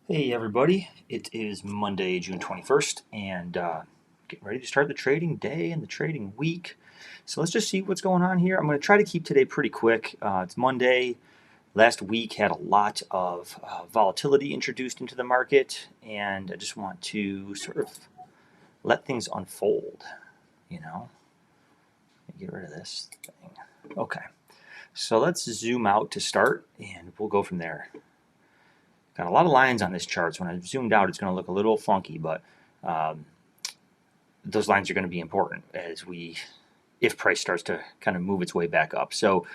Hey everybody, it is Monday, June 21st, and getting ready to start the trading day and the trading week. So let's just see what's going on here. I'm going to try to keep today pretty quick. It's Monday. Last week had a lot of volatility introduced into the market, and I just want to sort of let things unfold, you know. Get rid of this thing. Okay, so let's zoom out to start, and we'll go from there. Got a lot of lines on this chart, so when I zoomed out, it's going to look a little funky, but um, those lines are going to be important if price starts to kind of move its way back up. So,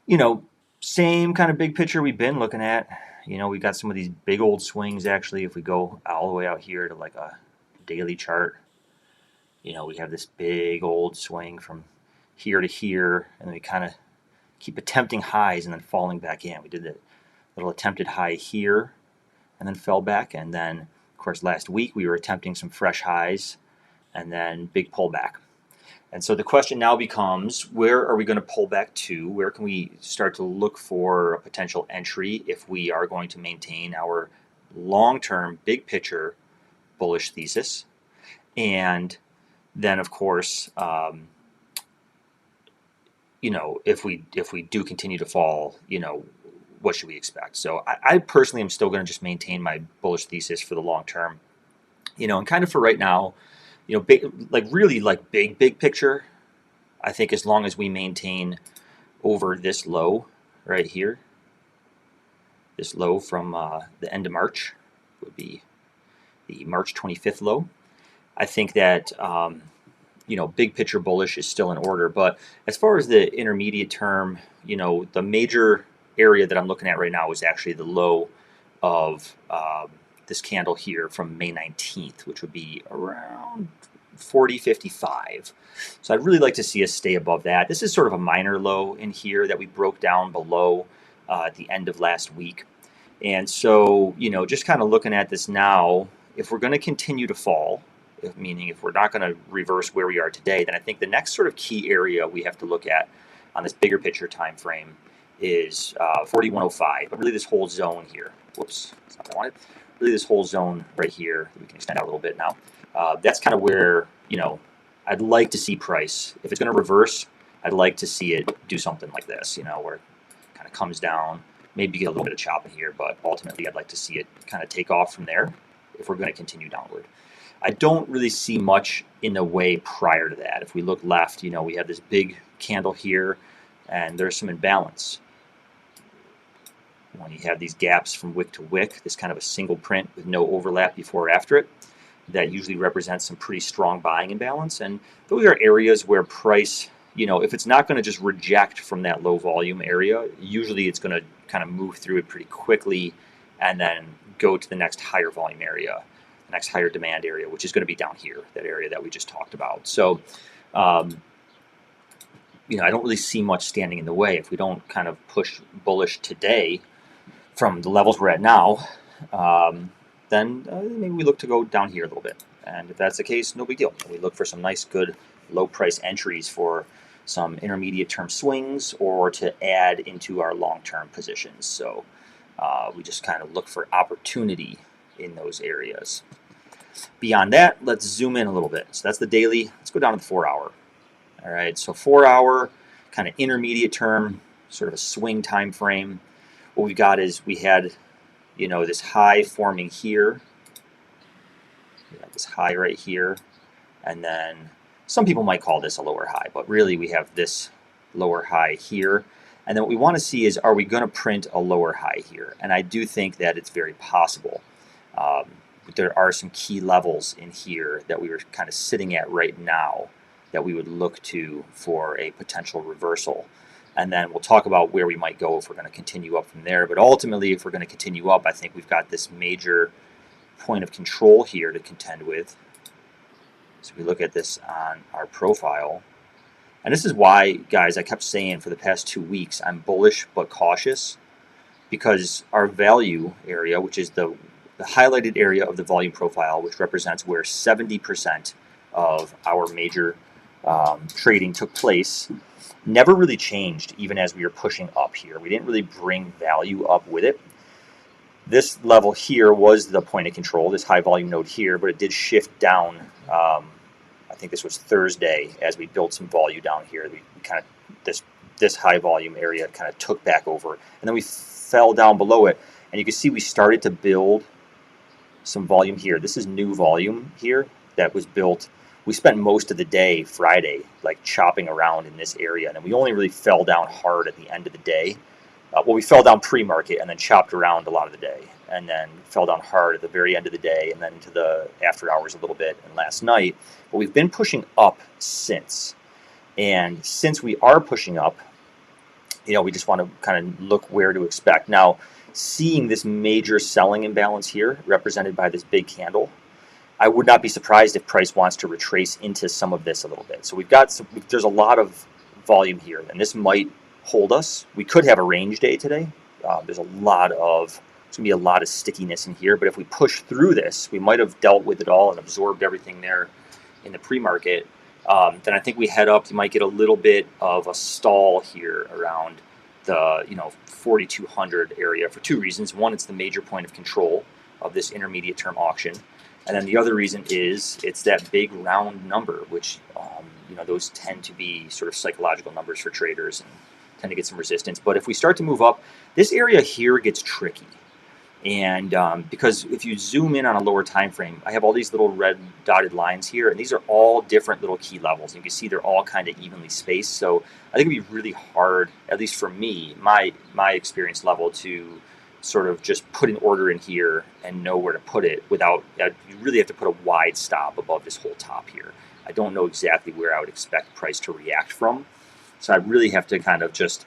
you know, same kind of big picture we've been looking at. We've got some of these big old swings actually. If we go all the way out here to like a daily chart, we have this big old swing from here to here, and then we kind of keep attempting highs and then falling back in. We did that little attempted high here and then fell back. And then, of course, last week we were attempting some fresh highs and then big pullback. And so the question now becomes, where are we going to pull back to? Where can we start to look for a potential entry if we are going to maintain our long-term, big picture bullish thesis? And then, of course, if we do continue to fall, what should we expect? So I personally am still going to just maintain my bullish thesis for the long term, and kind of for right now, really big picture. I think as long as we maintain over this low right here, this low from the end of March would be the March 25th low. I think that big picture bullish is still in order. But as far as the intermediate term, the major area that I'm looking at right now is actually the low of this candle here from May 19th, which would be around 40.55. So I'd really like to see us stay above that. This is sort of a minor low in here that we broke down below at the end of last week. And so, just kind of looking at this now, if we're going to continue to fall, meaning if we're not going to reverse where we are today, then I think the next sort of key area we have to look at on this bigger picture time frame is 4105, but really this whole zone here. Whoops, that's not what I wanted. Really this whole zone right here. We can extend out a little bit now. That's kind of where, I'd like to see price. If it's going to reverse, I'd like to see it do something like this, where it kind of comes down, maybe get a little bit of chop in here, but ultimately I'd like to see it kind of take off from there if we're going to continue downward. I don't really see much in the way prior to that. If we look left, we have this big candle here, and there's some imbalance. When you have these gaps from wick to wick, this kind of a single print with no overlap before or after it, that usually represents some pretty strong buying imbalance. And those are areas where price, if it's not going to just reject from that low volume area, usually it's going to kind of move through it pretty quickly and then go to the next higher volume area, the next higher demand area, which is going to be down here, that area that we just talked about. So, I don't really see much standing in the way. If we don't kind of push bullish today from the levels we're at now, then maybe we look to go down here a little bit. And if that's the case, no big deal. We look for some nice, good, low price entries for some intermediate term swings or to add into our long-term positions. So we just kind of look for opportunity in those areas. Beyond that, let's zoom in a little bit. So that's the daily. Let's go down to the 4 hour. All right, so 4 hour, kind of intermediate term, sort of a swing time frame. What we've got is we had, this high forming here. We have this high right here, and then some people might call this a lower high, but really we have this lower high here. And then what we want to see is, are we going to print a lower high here? And I do think that it's very possible. There are some key levels in here that we were kind of sitting at right now that we would look to for a potential reversal. And then we'll talk about where we might go if we're going to continue up from there. But ultimately, if we're going to continue up, I think we've got this major point of control here to contend with. So we look at this on our profile. And this is why, guys, I kept saying for the past 2 weeks, I'm bullish but cautious, because our value area, which is the highlighted area of the volume profile, which represents where 70% of our major trading took place, never really changed even as we were pushing up here. We didn't really bring value up with it. This level here was the point of control, this high volume node here, but it did shift down. I think this was Thursday as we built some volume down here. We kind of, this high volume area kind of took back over, and then we fell down below it, and you can see we started to build some volume here. This is new volume here that was built. We spent most of the day Friday like chopping around in this area, and then we only really fell down hard at the end of the day. Well, we fell down pre-market and then chopped around a lot of the day, and then fell down hard at the very end of the day, and then into the after hours a little bit, and last night. But we've been pushing up since, and since we are pushing up, we just want to kind of look where to expect. Now, seeing this major selling imbalance here, represented by this big candle, I would not be surprised if price wants to retrace into some of this a little bit. So there's a lot of volume here, and this might hold us. We could have a range day today. There's going to be a lot of stickiness in here, but if we push through this, we might have dealt with it all and absorbed everything there in the pre-market. Then I think we head up. You might get a little bit of a stall here around the 4,200 area for two reasons. One, it's the major point of control of this intermediate term auction, and then the other reason is it's that big round number, which those tend to be sort of psychological numbers for traders and tend to get some resistance. But if we start to move up, this area here gets tricky. And because if you zoom in on a lower time frame, I have all these little red dotted lines here, and these are all different little key levels. You can see they're all kind of evenly spaced. So I think it'd be really hard, at least for me, my experience level, to sort of just put an order in here and know where to put it without, you really have to put a wide stop above this whole top here. I don't know exactly where I would expect price to react from. So I really have to kind of just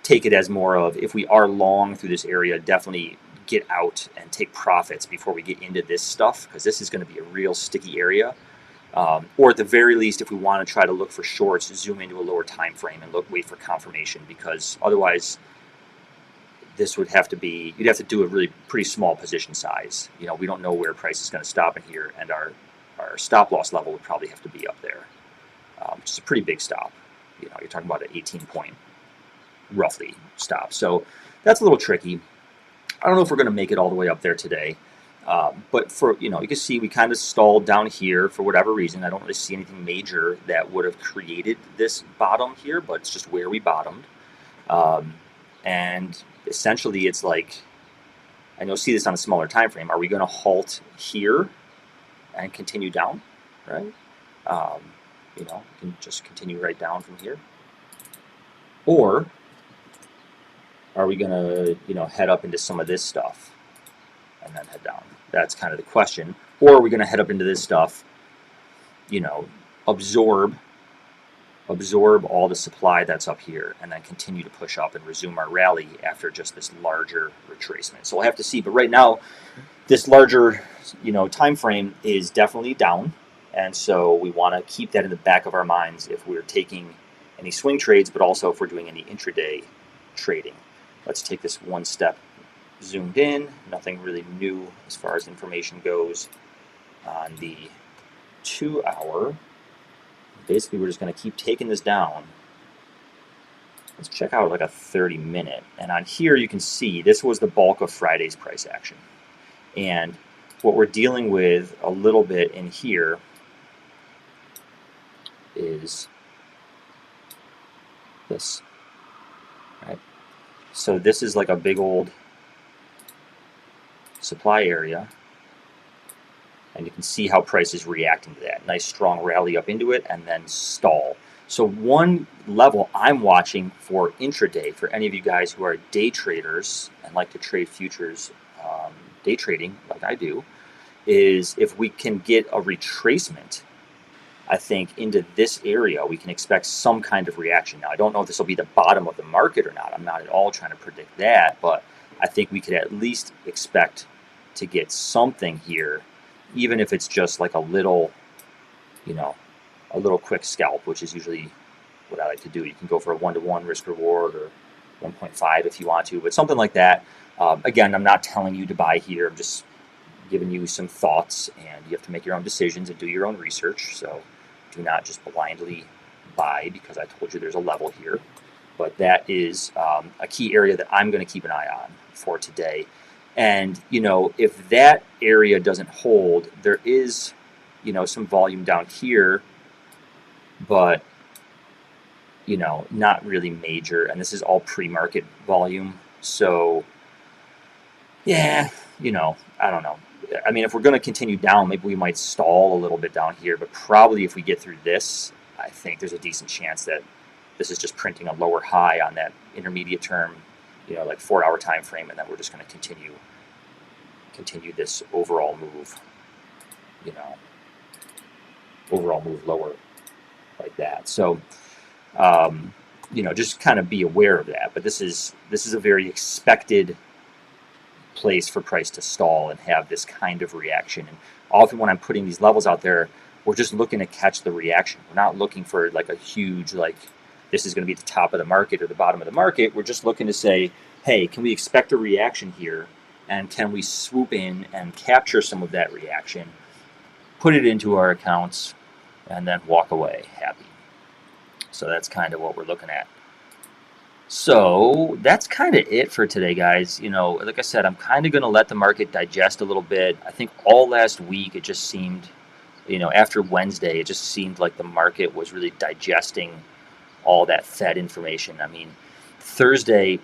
take it as more of, if we are long through this area, definitely get out and take profits before we get into this stuff, because this is going to be a real sticky area. Or at the very least, if we want to try to look for shorts, zoom into a lower time frame and wait for confirmation, because otherwise this would have to be, you'd have to do a really pretty small position size. We don't know where price is going to stop in here, and our stop loss level would probably have to be up there, which is a pretty big stop. You're talking about an 18-point roughly stop. So that's a little tricky. I don't know if we're going to make it all the way up there today. But you can see we kind of stalled down here for whatever reason. I don't really see anything major that would have created this bottom here, but it's just where we bottomed. And essentially it's like, I know, see this on a smaller time frame. Are we going to halt here and continue down, right? Can just continue right down from here, or are we going to head up into some of this stuff and then head down? That's kind of the question. Or are we going to head up into this stuff, absorb all the supply that's up here, and then continue to push up and resume our rally after just this larger retracement? So we'll have to see. But right now, this larger time frame is definitely down. And so we want to keep that in the back of our minds if we're taking any swing trades, but also if we're doing any intraday trading. Let's take this one step zoomed in. Nothing really new as far as information goes on the 2 hour. Basically, we're just going to keep taking this down. Let's check out like a 30-minute. And on here, you can see this was the bulk of Friday's price action. And what we're dealing with a little bit in here is this, right? So this is like a big old supply area, and you can see how price is reacting to that. Nice strong rally up into it and then stall. So one level I'm watching for intraday, for any of you guys who are day traders and like to trade futures, day trading like I do, is if we can get a retracement, I think, into this area, we can expect some kind of reaction. Now, I don't know if this will be the bottom of the market or not. I'm not at all trying to predict that, but I think we could at least expect to get something here, even if it's just like a little quick scalp, which is usually what I like to do. You can go for a 1-to-1 risk reward, or 1.5 if you want to, but something like that. Again, I'm not telling you to buy here. I'm just giving you some thoughts, and you have to make your own decisions and do your own research. So do not just blindly buy because I told you there's a level here. But that is a key area that I'm going to keep an eye on for today. And, if that area doesn't hold, there is, some volume down here, but, not really major. And this is all pre-market volume. So, yeah, I don't know. I mean, if we're going to continue down, maybe we might stall a little bit down here. But probably if we get through this, I think there's a decent chance that this is just printing a lower high on that intermediate term, like 4-hour time frame, and then we're just going to continue this overall move, you know, overall move lower like that. So, just kind of be aware of that. But this is a very expected place for price to stall and have this kind of reaction. And often when I'm putting these levels out there, we're just looking to catch the reaction. We're not looking for like a huge, like, this is going to be the top of the market or the bottom of the market. We're just looking to say, hey, can we expect a reaction here? And can we swoop in and capture some of that reaction, put it into our accounts, and then walk away happy? So that's kind of what we're looking at. So that's kind of it for today, guys. Like I said, I'm kind of going to let the market digest a little bit. I think all last week it just seemed, after Wednesday, it just seemed like the market was really digesting all that Fed information. I mean, Thursday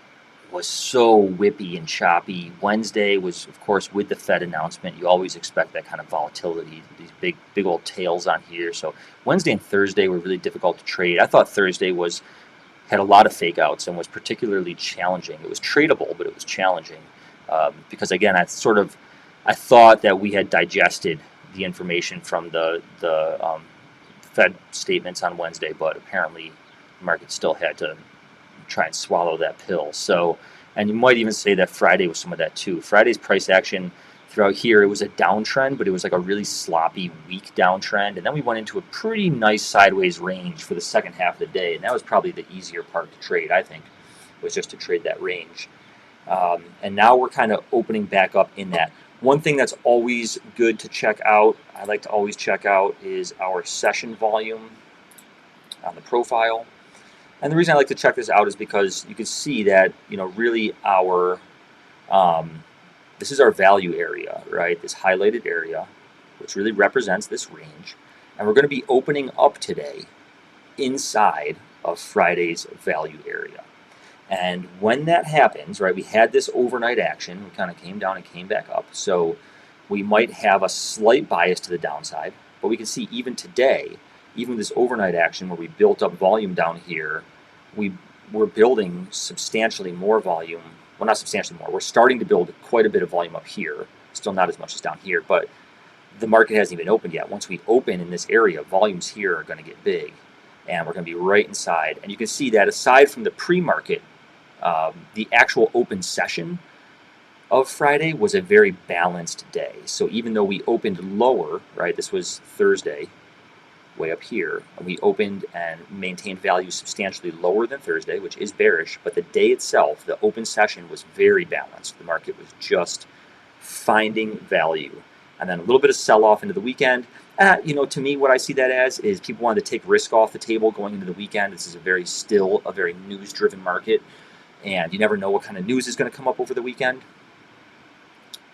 was so whippy and choppy. Wednesday was, of course, with the Fed announcement. You always expect that kind of volatility, these big old tails on here. So Wednesday and Thursday were really difficult to trade. I thought Thursday had a lot of fake outs and was particularly challenging. It was tradable, but it was challenging because, again, I thought that we had digested the information from the Fed statements on Wednesday, but apparently the market still had to try and swallow that pill. So, and you might even say that Friday was some of that too. Friday's price action throughout here, it was a downtrend, but it was like a really sloppy, weak downtrend. And then we went into a pretty nice sideways range for the second half of the day. And that was probably the easier part to trade, I think, was just to trade that range. And now we're kind of opening back up in that. One thing that's always good to check out, I like to always check out, is our session volume on the profile. And the reason I like to check this out is because you can see that, really this is our value area, right? This highlighted area, which really represents this range. And we're going to be opening up today inside of Friday's value area. And when that happens, right, we had this overnight action. We kind of came down and came back up. So we might have a slight bias to the downside. But we can see even today, even with this overnight action where we built up volume down here, we're building substantially more volume. Well, not substantially more. We're starting to build quite a bit of volume up here. Still not as much as down here, but the market hasn't even opened yet. Once we open in this area, volumes here are going to get big, and we're going to be right inside. And you can see that aside from the pre-market, the actual open session of Friday was a very balanced day. So even though we opened lower, right, this was Thursday, way up here, we opened and maintained value substantially lower than Thursday, which is bearish, but the day itself, the open session, was very balanced. The market was just finding value. And then a little bit of sell-off into the weekend. To me, what I see that as is people wanted to take risk off the table going into the weekend. This is a very news-driven market, and you never know what kind of news is going to come up over the weekend.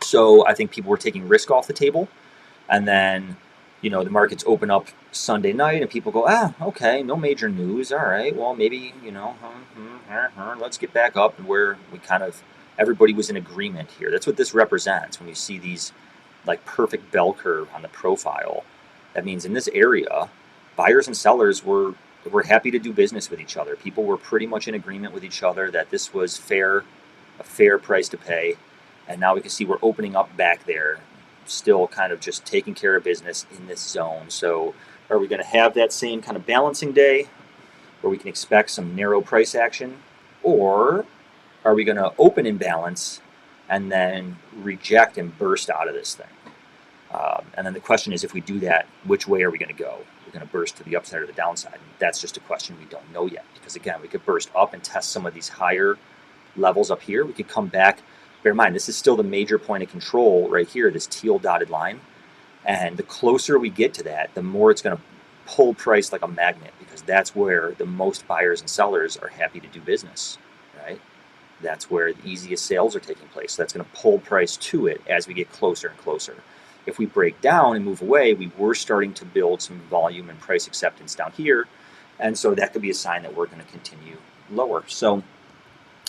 So I think people were taking risk off the table, and then the markets open up Sunday night and people go, okay, no major news. All right, well, maybe, let's get back up. And where everybody was in agreement here. That's what this represents when you see these like perfect bell curve on the profile. That means in this area, buyers and sellers were happy to do business with each other. People were pretty much in agreement with each other that this was a fair price to pay. And now we can see we're opening up back there, still kind of just taking care of business in this zone. So are we going to have that same kind of balancing day where we can expect some narrow price action, or are we going to open in balance and then reject and burst out of this thing? And then the question is, if we do that, which way are we going to go? We're going to burst to the upside or the downside? And that's just a question we don't know yet, because again, we could burst up and test some of these higher levels up here. We could come back. Bear in mind, this is still the major point of control right here, this teal dotted line. And the closer we get to that, the more it's going to pull price like a magnet, because that's where the most buyers and sellers are happy to do business, right? that's where the easiest sales are taking place. So that's going to pull price to it as we get closer and closer. If we break down and move away, we were starting to build some volume and price acceptance down here. And so that could be a sign that we're going to continue lower. So,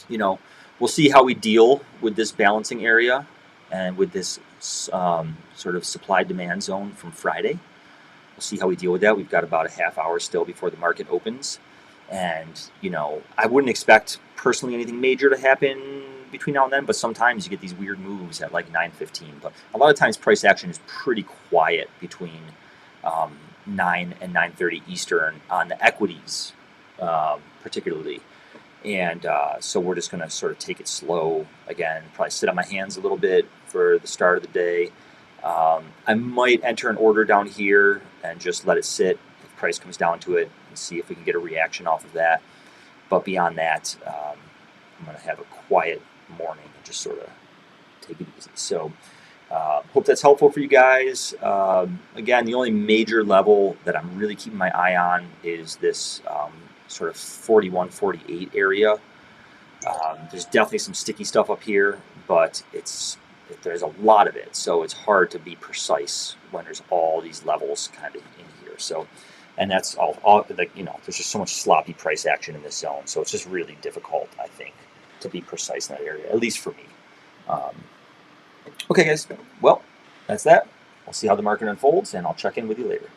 we'll see how we deal with this balancing area and with this sort of supply-demand zone from Friday. We'll see how we deal with that. We've got about a half hour still before the market opens. And, I wouldn't expect personally anything major to happen between now and then, but sometimes you get these weird moves at like 9:15. But a lot of times price action is pretty quiet between 9 and 9:30 Eastern on the equities, particularly. And so we're just going to sort of take it slow again, probably sit on my hands a little bit for the start of the day. I might enter an order down here and just let it sit if price comes down to it and see if we can get a reaction off of that. But beyond that, I'm going to have a quiet morning and just sort of take it easy. So hope that's helpful for you guys. Again, the only major level that I'm really keeping my eye on is this sort of 41, 48 area. There's definitely some sticky stuff up here, but there's a lot of it, so it's hard to be precise when there's all these levels kind of in here. So, and that's all like, there's just so much sloppy price action in this zone, so it's just really difficult, I think, to be precise in that area, at least for me. Okay, guys. Well, that's that. We'll see how the market unfolds, and I'll check in with you later.